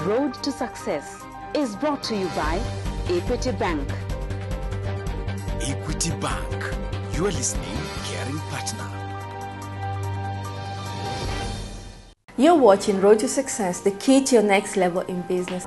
Road to Success is brought to you by Equity Bank. Equity Bank, you are listening, caring partner. You're watching Road to Success, the key to your next level in business.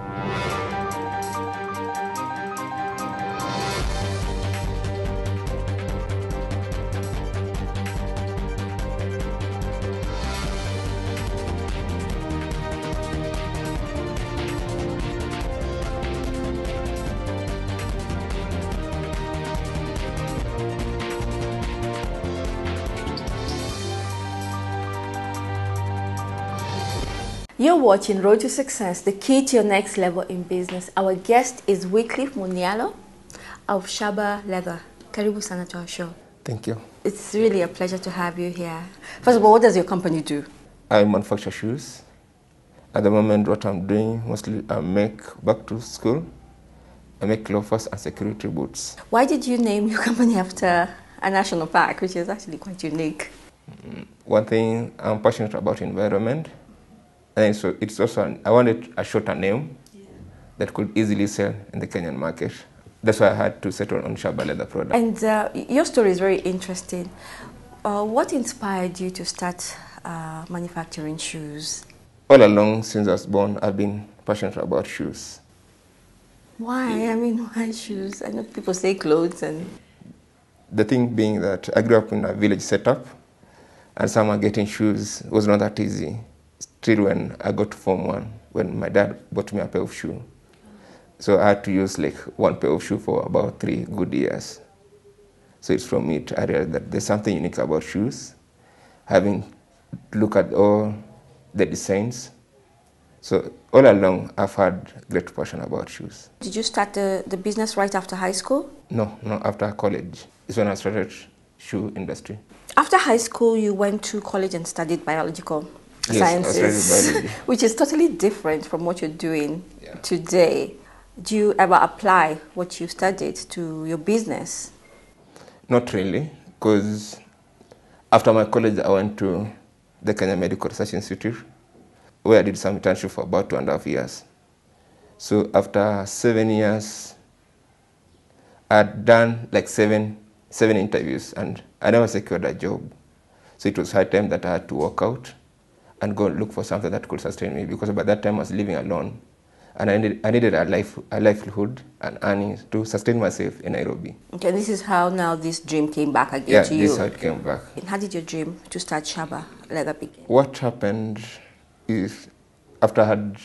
You're watching Road to Success, the key to your next level in business. Our guest is Wycliffe Munialo of Shaba Leather. Karibu sana to our show. Thank you. It's really a pleasure to have you here. First of all, what does your company do? I manufacture shoes. At the moment, what I'm doing, mostly I make back to school. I make loafers and security boots. Why did you name your company after a national park, which is actually quite unique? One thing, I'm passionate about environment. And so it's also, I wanted a shorter name that could easily sell in the Kenyan market. That's why I had to settle on Shaba Leather product. And your story is very interesting. What inspired you to start manufacturing shoes? All along, since I was born, I've been passionate about shoes. Why? I mean, why shoes? I know people say clothes and... The thing being that I grew up in a village setup, and somehow getting shoes was not that easy. Still when I got to Form 1, when my dad bought me a pair of shoes. So I had to use like one pair of shoes for about 3 good years. So it's from it I realized that there's something unique about shoes, having looked at all the designs. So all along, I've had great passion about shoes. Did you start the business right after high school? No, after college. It's when I started shoe industry. After high school, you went to college and studied biological sciences, I studied biology. Which is totally different from what you're doing today. Do you ever apply what you studied to your business? Not really, because after my college, I went to the Kenya Medical Research Institute, where I did some internship for about 2.5 years. So after 7 years, I had done like seven interviews, and I never secured a job. So it was high time that I had to walk out and go look for something that could sustain me, because by that time I was living alone, and I needed a livelihood and earnings to sustain myself in Nairobi. Okay, this is how now this dream came back again to you. Yeah, this is how it came back. And how did your dream to start Shaba Leather begin? What happened is, after I had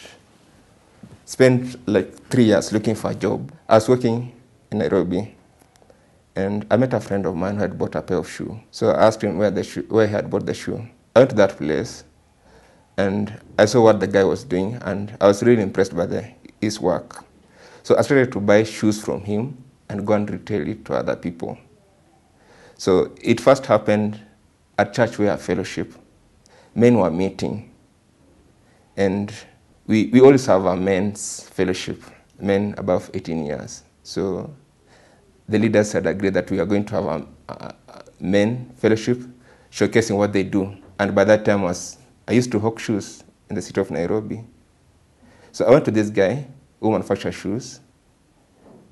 spent like 3 years looking for a job, I was working in Nairobi, and I met a friend of mine who had bought a pair of shoes. So I asked him where he had bought the shoe. I went to that place, and I saw what the guy was doing, and I was really impressed by his work. So I started to buy shoes from him and go and retail it to other people. So it first happened at church where I fellowship. Men were meeting, and we always have a men's fellowship, men above 18 years. So the leaders had agreed that we are going to have a men fellowship showcasing what they do. And by that time, I used to hawk shoes in the city of Nairobi. So I went to this guy who manufactured shoes,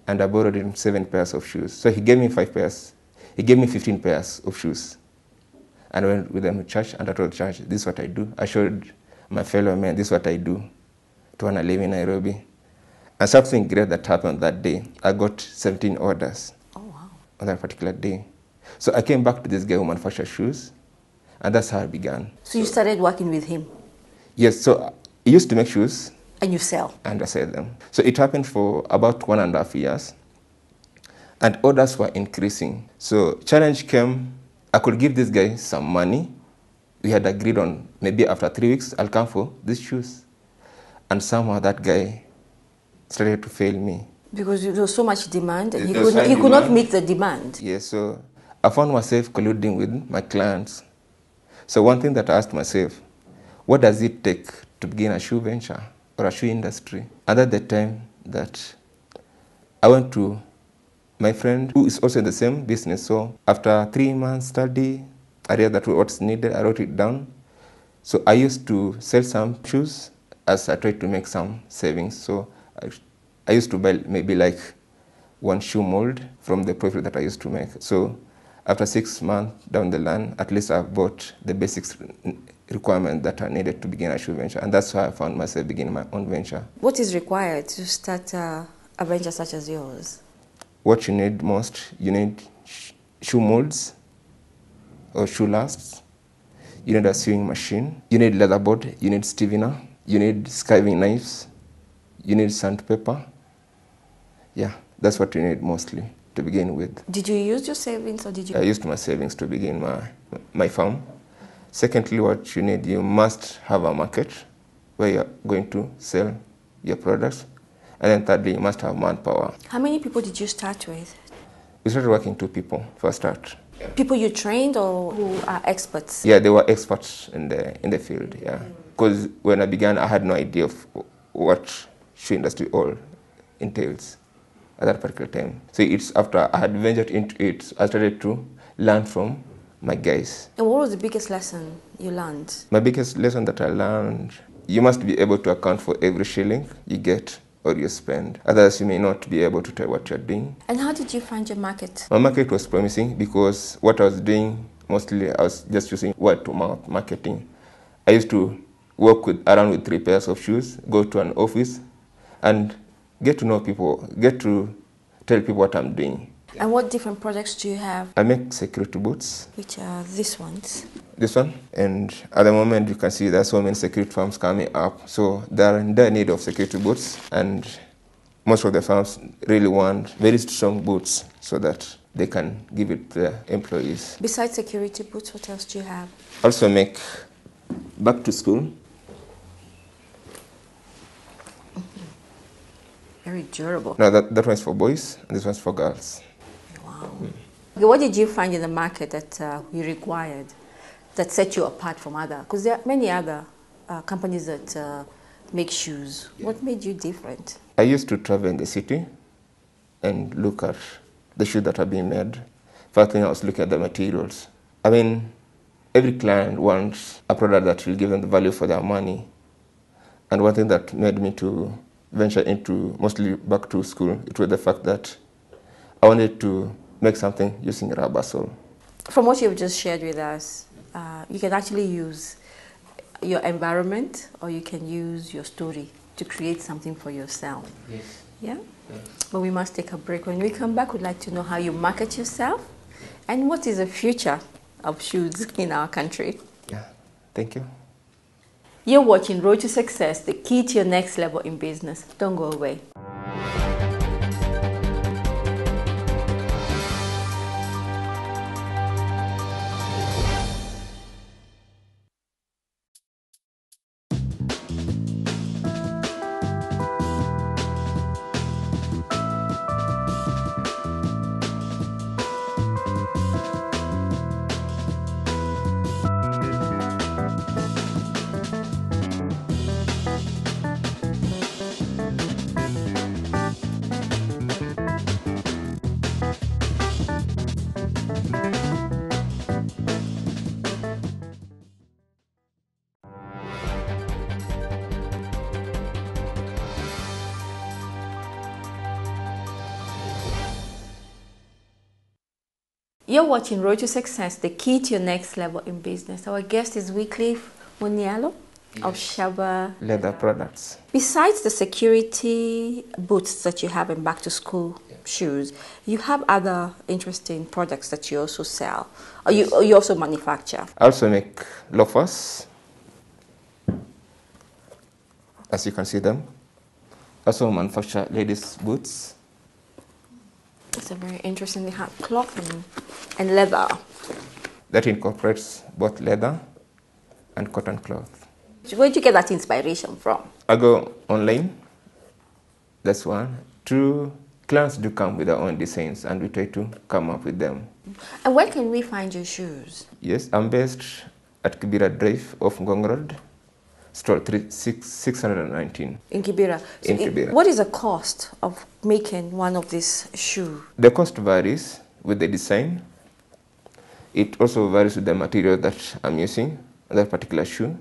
and I borrowed him 7 pairs of shoes. So he gave me 5 pairs. He gave me 15 pairs of shoes. And I went with them to church, and I told the church, this is what I do. I showed my fellow men, this is what I do to when I live in Nairobi. And something great that happened that day, I got 17 orders on that particular day. So I came back to this guy who manufactured shoes, and that's how I began. So you started working with him? Yes, so he used to make shoes. And you sell? And I sell them. So it happened for about 1.5 years, and orders were increasing. So challenge came, I could give this guy some money. We had agreed on maybe after 3 weeks, I'll come for these shoes. And somehow that guy started to fail me. Because there was so much demand, and he could not meet the demand. Yes, so I found myself colluding with my clients. So one thing that I asked myself, what does it take to begin a shoe venture or a shoe industry? And at the time that I went to my friend who is also in the same business. So after 3 months study, I realized that what's needed, I wrote it down. So I used to sell some shoes as I tried to make some savings. So I used to buy maybe like one shoe mold from the profit that I used to make. So after 6 months down the line, at least I bought the basics requirement that I needed to begin a shoe venture. And that's how I found myself beginning my own venture. What is required to start a venture such as yours? What you need most, you need shoe molds or shoe lasts. You need a sewing machine. You need leather board. You need stivener. You need skiving knives. You need sandpaper. Yeah, that's what you need mostly to begin with. Did you use your savings or did you? I used my savings to begin my farm. Secondly, what you need, you must have a market where you're going to sell your products. And then thirdly, you must have manpower. How many people did you start with? We started working 2 people for a start. People you trained or who are experts? Yeah, they were experts in the field, yeah. Because when I began, I had no idea of what shoe industry all entails at that particular time. So it's after I had ventured into it, I started to learn from my guys. And what was the biggest lesson you learned? My biggest lesson that I learned, you must be able to account for every shilling you get or you spend. Otherwise, you may not be able to tell what you're doing. And how did you find your market? My market was promising because what I was doing, mostly I was just using word-to-mouth marketing. I used to work around with 3 pairs of shoes, go to an office, and get to know people, get to tell people what I'm doing. And what different products do you have? I make security boots. Which are these ones? This one, and at the moment you can see there are so many security firms coming up, so they're in their need of security boots, and most of the firms really want very strong boots so that they can give it to their employees. Besides security boots, what else do you have? Also make back to school. Very durable. No, that one's for boys, and this one's for girls. Wow. Okay, what did you find in the market that you required that set you apart from other? Because there are many other companies that make shoes. Yeah. What made you different? I used to travel in the city and look at the shoes that are being made. First thing I was looking at the materials. I mean, every client wants a product that will give them the value for their money. And one thing that made me to venture into mostly back to school, it was the fact that I wanted to make something using rubber sole. From what you've just shared with us, you can actually use your environment or you can use your story to create something for yourself. Yes. Yeah? But we must take a break. When we come back, we'd like to know how you market yourself and what is the future of shoes in our country. Yeah, thank you. You're watching Road to Success, the key to your next level in business. Don't go away. You're watching Road to Success, the key to your next level in business. Our guest is Wycliffe Munialo of Shaba Leather products. Besides the security boots that you have in back to school shoes, you have other interesting products that you also sell, or you also manufacture. I also make loafers, as you can see them. I also manufacture ladies' boots. It's a very interesting. They have cloth and leather. That incorporates both leather and cotton cloth. Where did you get that inspiration from? I go online. That's one. 2, clients do come with their own designs and we try to come up with them. And where can we find your shoes? Yes, I'm based at Kibera Drive off Ngong Road, store 619. In Kibera. So In Kibera. What is the cost of making one of these shoes? The cost varies with the design. It also varies with the material that I'm using, that particular shoe.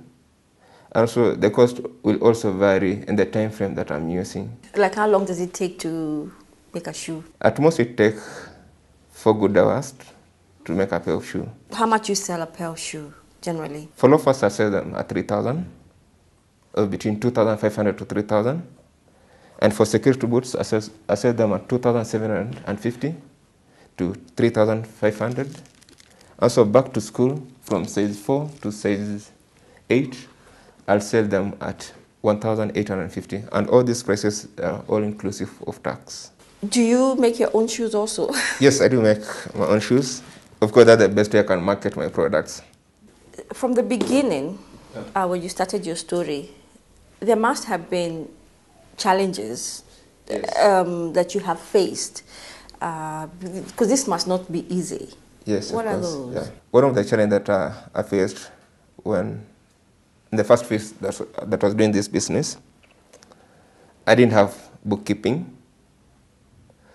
Also, the cost will also vary in the time frame that I'm using. Like how long does it take to make a shoe? At most, it takes 4 good hours to make a pair of shoe. How much you sell a pair of shoe generally? For loafers, I sell them at 3,000, or between 2,500 to 3,000. And for security boots, I sell them at 2,750 to 3,500. Also, back to school, from size 4 to size 8, I'll sell them at 1,850. And all these prices are all inclusive of tax. Do you make your own shoes also? Yes, I do make my own shoes. Of course, that's the best way I can market my products. From the beginning, when you started your story, there must have been challenges that you have faced, because this must not be easy. Yes, what of are course. those? Yeah. One of the challenges that I faced when, in the first phase that was doing this business, I didn't have bookkeeping.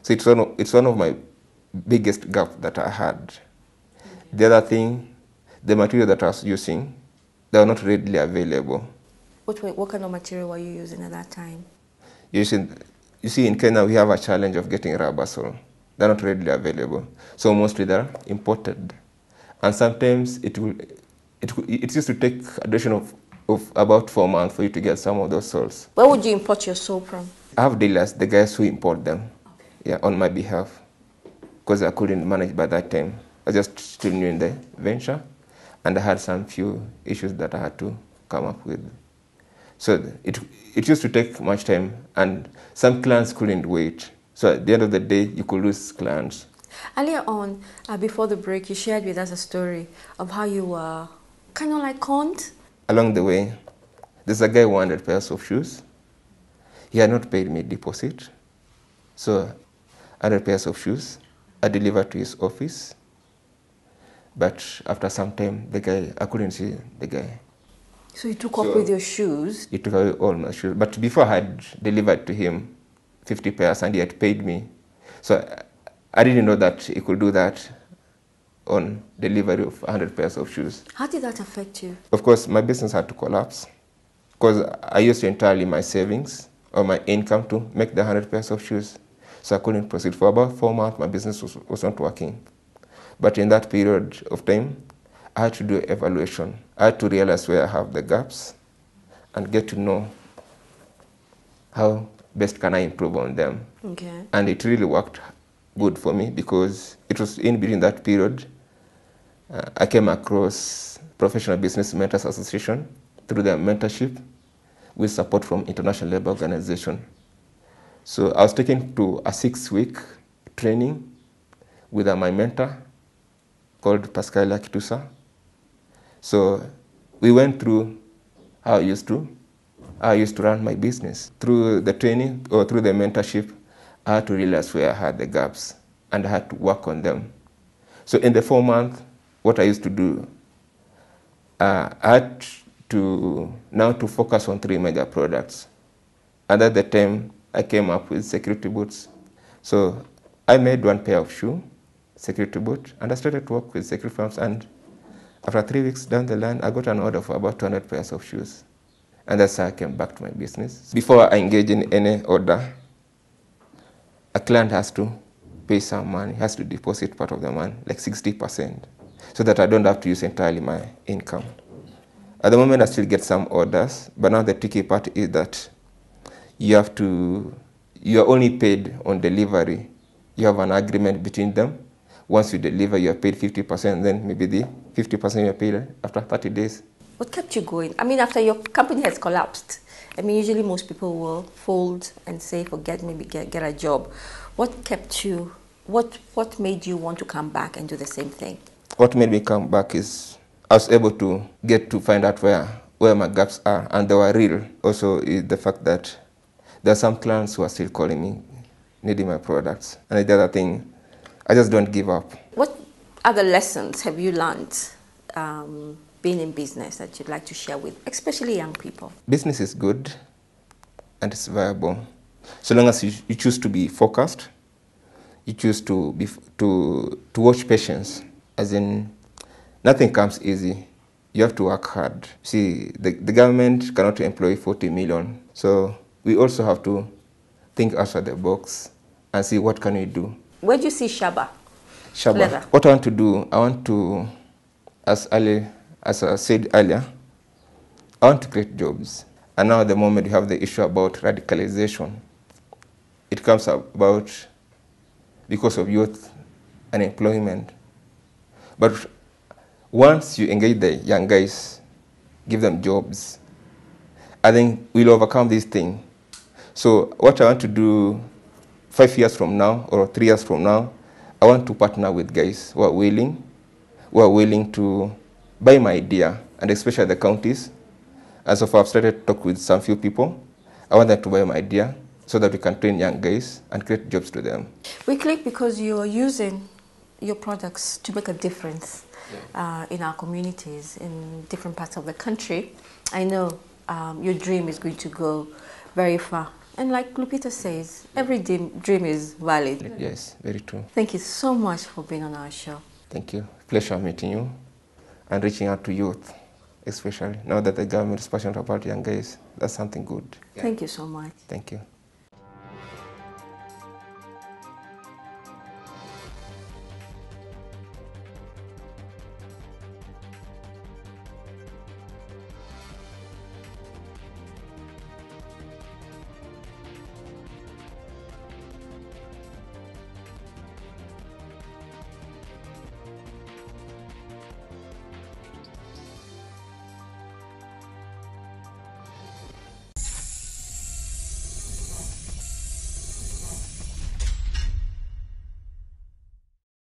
So it's one of my biggest gaps that I had. The other thing, the material that I was using, they were not readily available. What kind of material were you using at that time? You see, in Kenya, we have a challenge of getting rubber sole. They're not readily available. So mostly they're imported. And sometimes it used to take a duration of about 4 months for you to get some of those soles. Where would you import your sole from? I have dealers, the guys who import them, yeah, on my behalf, because I couldn't manage by that time. I was just still new in the venture, and I had some few issues that I had to come up with. So it used to take much time, and some clients couldn't wait. So at the end of the day, you could lose clients. Earlier on, before the break, you shared with us a story of how you were kind of like conned. Along the way, there's a guy who wanted pairs of shoes. He had not paid me deposit. So 100 pairs of shoes I delivered to his office. But after some time, I couldn't see the guy. So you took off with your shoes? He took away all my shoes. But before I had delivered to him 50 pairs and he had paid me. So I didn't know that he could do that on delivery of 100 pairs of shoes. How did that affect you? Of course, my business had to collapse because I used entirely my savings or my income to make the 100 pairs of shoes. So I couldn't proceed. For about 4 months, my business was not working. But in that period of time, I had to do evaluation. I had to realize where I have the gaps and get to know how best can I improve on them. Okay. And it really worked good for me because it was in between that period I came across Professional Business Mentors Association through their mentorship with support from International Labour Organization. So I was taken to a 6-week training with my mentor called Pascal Kitusa. So we went through how I used to run my business. Through the training or through the mentorship, I had to realize where I had the gaps and I had to work on them. So in the 4 months, what I used to do, I had to focus on 3 major products. And at the time, I came up with security boots. So I made 1 pair of shoe, security boot, and I started to work with security firms. And after 3 weeks down the line, I got an order for about 200 pairs of shoes. And that's how I came back to my business. Before I engage in any order, a client has to pay some money, has to deposit part of the money, like 60%, so that I don't have to use entirely my income. At the moment, I still get some orders, but now the tricky part is that you are only paid on delivery. You have an agreement between them. Once you deliver, you are paid 50%, then maybe the 50% you are paid after 30 days. What kept you going? I mean, after your company has collapsed, I mean, usually most people will fold and say, forget, maybe get a job. What kept you, what made you want to come back and do the same thing? What made me come back is I was able to get to find out where my gaps are, and they were real. Also, is the fact that there are some clients who are still calling me, needing my products. And the other thing, I just don't give up. What other lessons have you learned being in business that you'd like to share with, especially young people? Business is good and it's viable. So long as you choose to be focused, you choose to watch patience, as in nothing comes easy. you have to work hard. See, the government cannot employ 40 million. So we also have to think outside the box and see what can we do. Where do you see Shaba? Shaba, Leather. what I want to do, I want to, as I said earlier, I want to create jobs. And now at the moment we have the issue about radicalization. It comes about because of youth unemployment. But once you engage the young guys, give them jobs, I think we'll overcome this thing. So what I want to do 5 years from now or 3 years from now, I want to partner with guys who are willing to buy my idea, and especially the counties. As of I've started to talk with some few people, I want them to buy my idea so that we can train young guys and create jobs to them. We click because you're using your products to make a difference in our communities in different parts of the country. I know your dream is going to go very far. And like Lupita says, every dream is valid. Yes, very true. Thank you so much for being on our show. Thank you. Pleasure meeting you and reaching out to youth, especially now that the government is passionate about young guys. That's something good. Thank you so much. Thank you.